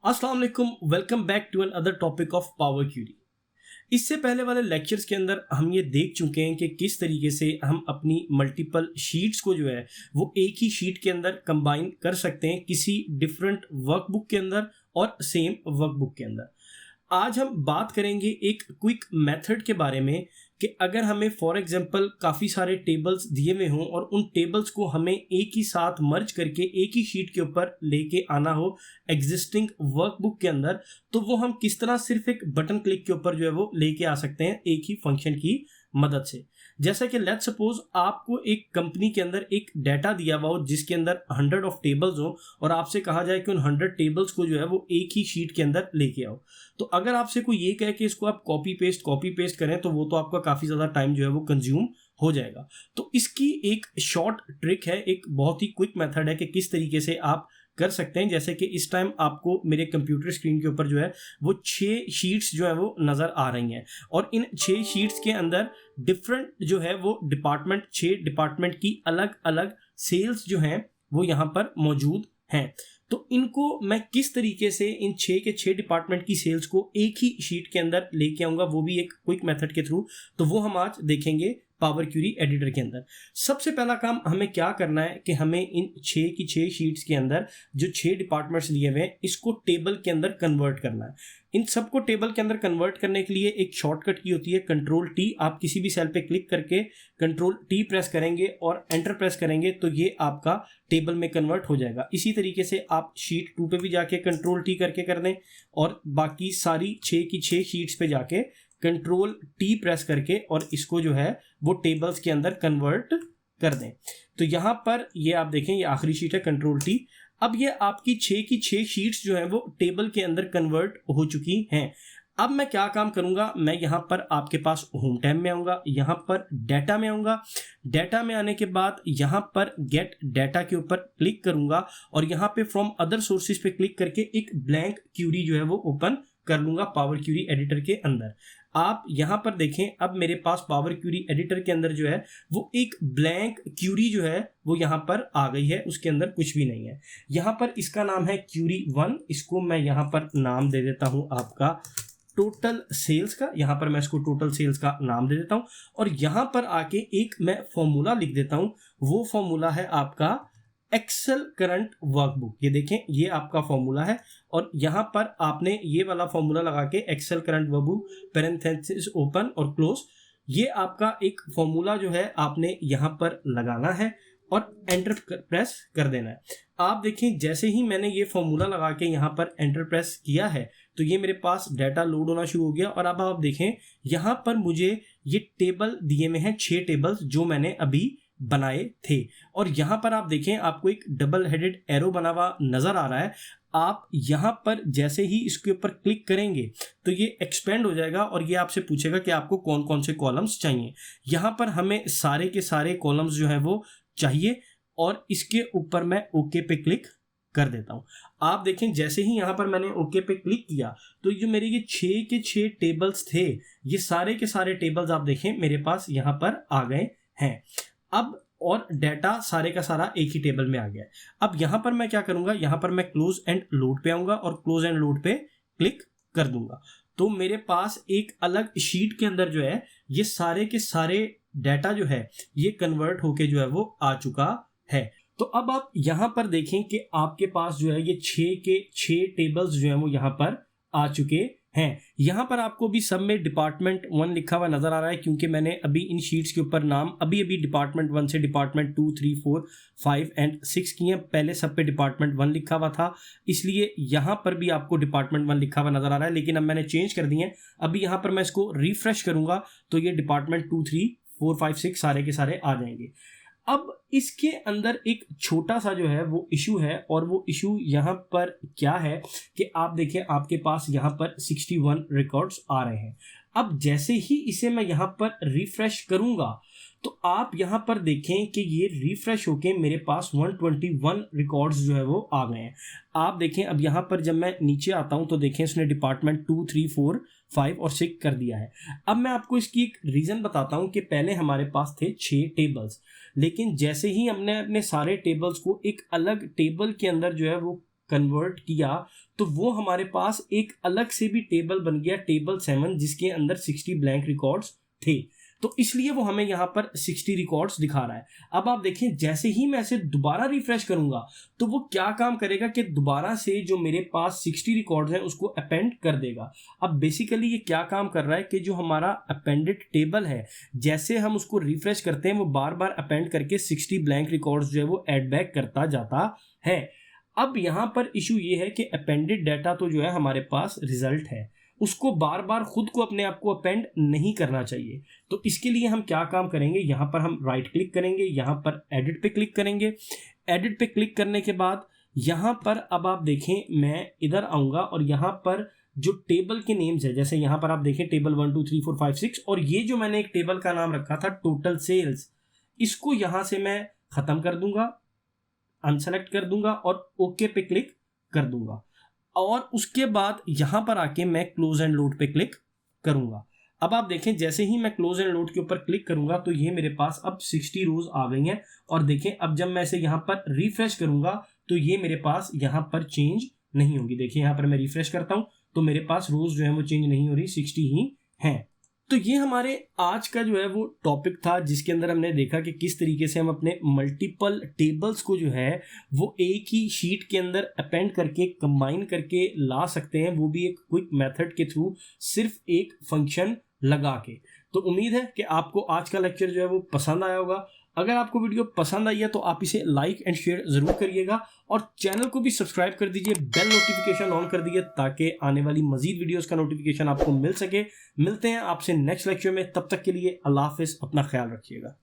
अस्सलाम वालेकुम, welcome back to another topic of power query. इससे पहले वाले लेक्चर्स के अंदर हम ये देख चुके हैं कि किस तरीके से हम अपनी मल्टीपल शीट्स को जो है वो एक ही शीट के अंदर कंबाइन कर सकते हैं किसी डिफरेंट वर्कबुक के अंदर और सेम वर्कबुक के अंदर। आज हम बात करेंगे एक क्विक मेथड के बारे में कि अगर हमें फॉर एग्जांपल काफ़ी सारे टेबल्स दिए हुए हों और उन टेबल्स को हमें एक ही साथ मर्ज करके एक ही शीट के ऊपर लेके आना हो एग्जिस्टिंग वर्कबुक के अंदर, तो वो हम किस तरह सिर्फ एक बटन क्लिक के ऊपर जो है वो लेके आ सकते हैं एक ही फंक्शन की मदद से। जैसा कि लेट्स सपोज आपको एक कंपनी के अंदर एक डाटा दिया हुआ हो जिसके अंदर 100 ऑफ टेबल्स हो और आपसे कहा जाए कि उन 100 टेबल्स को जो है वो एक ही शीट के अंदर लेके आओ। तो अगर आपसे कोई ये कहे कि इसको आप कॉपी पेस्ट करें तो वो तो आपका काफ़ी ज़्यादा टाइम जो है वो कंज्यूम हो जाएगा। तो इसकी एक शॉर्ट ट्रिक है, एक बहुत ही क्विक मेथड है कि किस तरीके से आप कर सकते हैं। जैसे कि इस टाइम आपको मेरे कंप्यूटर स्क्रीन के ऊपर जो है वो 6 शीट्स जो है वो नज़र आ रही हैं और इन 6 शीट्स के अंदर डिफरेंट जो है वो डिपार्टमेंट 6 डिपार्टमेंट की अलग अलग सेल्स जो हैं वो यहाँ पर मौजूद हैं। तो इनको मैं किस तरीके से इन 6 के 6 डिपार्टमेंट की सेल्स को एक ही शीट के अंदर लेके आऊँगा, वो भी एक क्विक मेथड के थ्रू, तो वो हम आज देखेंगे पावर क्यूरी एडिटर के अंदर। सबसे पहला काम हमें क्या करना है कि हमें इन 6 की 6 शीट्स के अंदर जो 6 डिपार्टमेंट्स लिए हुए हैं इसको टेबल के अंदर कन्वर्ट करना है। इन सबको टेबल के अंदर कन्वर्ट करने के लिए एक शॉर्टकट की होती है कंट्रोल टी। आप किसी भी सेल पे क्लिक करके कंट्रोल टी प्रेस करेंगे और एंटर प्रेस करेंगे तो ये आपका टेबल में कन्वर्ट हो जाएगा। इसी तरीके से आप शीट 2 पे भी जाके कंट्रोल टी करके कर दें और बाकी सारी 6 की 6 शीट्स पे जाके कंट्रोल टी प्रेस करके और इसको जो है वो टेबल्स के अंदर कन्वर्ट कर दें। तो यहाँ पर ये आप देखें, ये आखिरी शीट है कंट्रोल टी। अब ये आपकी 6 की 6 शीट्स जो हैं वो टेबल के अंदर कन्वर्ट हो चुकी हैं। अब मैं क्या काम करूंगा, मैं यहाँ पर आपके पास होम टैब में आऊँगा, यहाँ पर डाटा में आऊँगा। डाटा में आने के बाद यहाँ पर गेट डाटा के ऊपर क्लिक करूंगा और यहाँ पे फ्रॉम अदर सोर्सेज पे क्लिक करके एक ब्लैंक क्यूरी जो है वो ओपन कर लूंगा पावर क्यूरी एडिटर के अंदर। आप यहाँ पर देखें, अब मेरे पास पावर क्यूरी एडिटर के अंदर जो है वो एक ब्लैंक क्यूरी जो है वो यहाँ पर आ गई है, उसके अंदर कुछ भी नहीं है। यहाँ पर इसका नाम है क्यूरी 1। इसको मैं यहाँ पर नाम दे देता हूँ आपका टोटल सेल्स का। यहाँ पर मैं इसको टोटल सेल्स का नाम दे देता हूँ और यहाँ पर आके एक मैं फॉर्मूला लिख देता हूँ। वो फॉर्मूला है आपका एक्सेल करंट वर्कबुक। ये देखें, ये आपका फॉर्मूला है और यहाँ पर आपने ये वाला फॉर्मूला लगा के Excel current workbook parenthesis open और क्लोज, ये आपका एक फॉर्मूला जो है आपने यहाँ पर लगाना है और एंटर प्रेस कर देना है। आप देखें, जैसे ही मैंने ये फॉर्मूला लगा के यहाँ पर एंटर प्रेस किया है तो ये मेरे पास डाटा लोड होना शुरू हो गया और अब आप देखें यहाँ पर मुझे ये टेबल दिए में हैं 6 टेबल्स जो मैंने अभी बनाए थे। और यहाँ पर आप देखें, आपको एक डबल हेडेड एरो बना हुआ नजर आ रहा है। आप यहाँ पर जैसे ही इसके ऊपर क्लिक करेंगे तो ये एक्सपेंड हो जाएगा और ये आपसे पूछेगा कि आपको कौन कौन से कॉलम्स चाहिए। यहाँ पर हमें सारे के सारे कॉलम्स जो है वो चाहिए और इसके ऊपर मैं ओके पे क्लिक कर देता हूँ। आप देखें, जैसे ही यहाँ पर मैंने ओके पे क्लिक किया तो जो मेरे ये 6 के 6 टेबल्स थे, ये सारे के सारे टेबल्स आप देखें मेरे पास यहाँ पर आ गए हैं। अब और डाटा सारे का सारा एक ही टेबल में आ गया है। अब यहाँ पर मैं क्या करूँगा, यहाँ पर मैं क्लोज एंड लोड पे आऊँगा और क्लोज एंड लोड पे क्लिक कर दूंगा तो मेरे पास एक अलग शीट के अंदर जो है ये सारे के सारे डाटा जो है ये कन्वर्ट होके जो है वो आ चुका है। तो अब आप यहाँ पर देखें कि आपके पास जो है ये 6 के 6 टेबल्स जो है वो यहाँ पर आ चुके हैं। यहाँ पर आपको भी सब में डिपार्टमेंट 1 लिखा हुआ नजर आ रहा है क्योंकि मैंने अभी इन शीट्स के ऊपर नाम अभी डिपार्टमेंट 1 से डिपार्टमेंट 2, 3, 4, 5 एंड 6 किए। पहले सब पे डिपार्टमेंट 1 लिखा हुआ था, इसलिए यहाँ पर भी आपको डिपार्टमेंट 1 लिखा हुआ नजर आ रहा है, लेकिन अब मैंने चेंज कर दिए। अभी यहाँ पर मैं इसको रिफ्रेश करूंगा तो ये डिपार्टमेंट 2, 3, 4, 5, 6 सारे के सारे आ जाएंगे। अब इसके अंदर एक छोटा सा जो है वो इशू है और वो इशू यहाँ पर क्या है कि आप देखें, आपके पास यहाँ पर 61 रिकॉर्ड्स आ रहे हैं। अब जैसे ही इसे मैं यहाँ पर रिफ्रेश करूंगा तो आप यहाँ पर देखें कि ये रिफ्रेश होके मेरे पास 121 रिकॉर्ड्स जो है वो आ गए हैं। आप देखें, अब यहाँ पर जब मैं नीचे आता हूँ तो देखें इसने डिपार्टमेंट 2, 3, 4, 5 और 6 कर दिया है। अब मैं आपको इसकी एक रीज़न बताता हूँ कि पहले हमारे पास थे 6 टेबल्स, लेकिन जैसे ही हमने अपने सारे टेबल्स को एक अलग टेबल के अंदर जो है वो कन्वर्ट किया तो वो हमारे पास एक अलग से भी टेबल बन गया, टेबल 7, जिसके अंदर 60 ब्लैंक रिकॉर्ड्स थे। तो इसलिए वो हमें यहाँ पर 60 रिकॉर्ड्स दिखा रहा है। अब आप देखें, जैसे ही मैं इसे दोबारा रिफ्रेश करूंगा तो वो क्या काम करेगा कि दोबारा से जो मेरे पास 60 रिकॉर्ड्स हैं उसको अपेंड कर देगा। अब बेसिकली ये क्या काम कर रहा है कि जो हमारा अपेंडेड टेबल है, जैसे हम उसको रिफ्रेश करते हैं वो बार बार अपेंड करके 60 ब्लैंक रिकॉर्ड्स जो है वो एड बैक करता जाता है। अब यहाँ पर इशू ये है कि अपेंडेड डाटा तो जो है हमारे पास रिजल्ट है, उसको बार बार खुद को अपने आप को अपेंड नहीं करना चाहिए। तो इसके लिए हम क्या काम करेंगे, यहाँ पर हम राइट क्लिक करेंगे, यहाँ पर एडिट पे क्लिक करेंगे। एडिट पे क्लिक करने के बाद यहाँ पर अब आप देखें मैं इधर आऊँगा और यहाँ पर जो टेबल के नेम्स है, जैसे यहाँ पर आप देखें टेबल 1 2 3 4 5 6, और ये जो मैंने एक टेबल का नाम रखा था टोटल सेल्स, इसको यहाँ से मैं ख़त्म कर दूंगा, अनसेलेक्ट कर दूंगा और ओके पे क्लिक कर दूंगा। और उसके बाद यहां पर आके मैं क्लोज एंड लोड पे क्लिक करूंगा। अब आप देखें, जैसे ही मैं क्लोज एंड लोड के ऊपर क्लिक करूंगा तो ये मेरे पास अब 60 रोज आ गई हैं। और देखें, अब जब मैं इसे यहां पर रिफ्रेश करूंगा तो ये मेरे पास यहां पर चेंज नहीं होगी। देखिए यहां पर मैं रिफ्रेश करता हूं तो मेरे पास रोज जो है वो चेंज नहीं हो रही, 60 ही हैं। तो ये हमारे आज का जो है वो टॉपिक था, जिसके अंदर हमने देखा कि किस तरीके से हम अपने मल्टीपल टेबल्स को जो है वो एक ही शीट के अंदर अपेंड करके कंबाइन करके ला सकते हैं, वो भी एक क्विक मेथड के थ्रू, सिर्फ एक फंक्शन लगा के। तो उम्मीद है कि आपको आज का लेक्चर जो है वो पसंद आया होगा। अगर आपको वीडियो पसंद आई है तो आप इसे लाइक एंड शेयर ज़रूर करिएगा और चैनल को भी सब्सक्राइब कर दीजिए, बेल नोटिफिकेशन ऑन कर दीजिए ताकि आने वाली मजीद वीडियोस का नोटिफिकेशन आपको मिल सके। मिलते हैं आपसे नेक्स्ट लेक्चर में, तब तक के लिए अल्लाह हाफिज़, अपना ख्याल रखिएगा।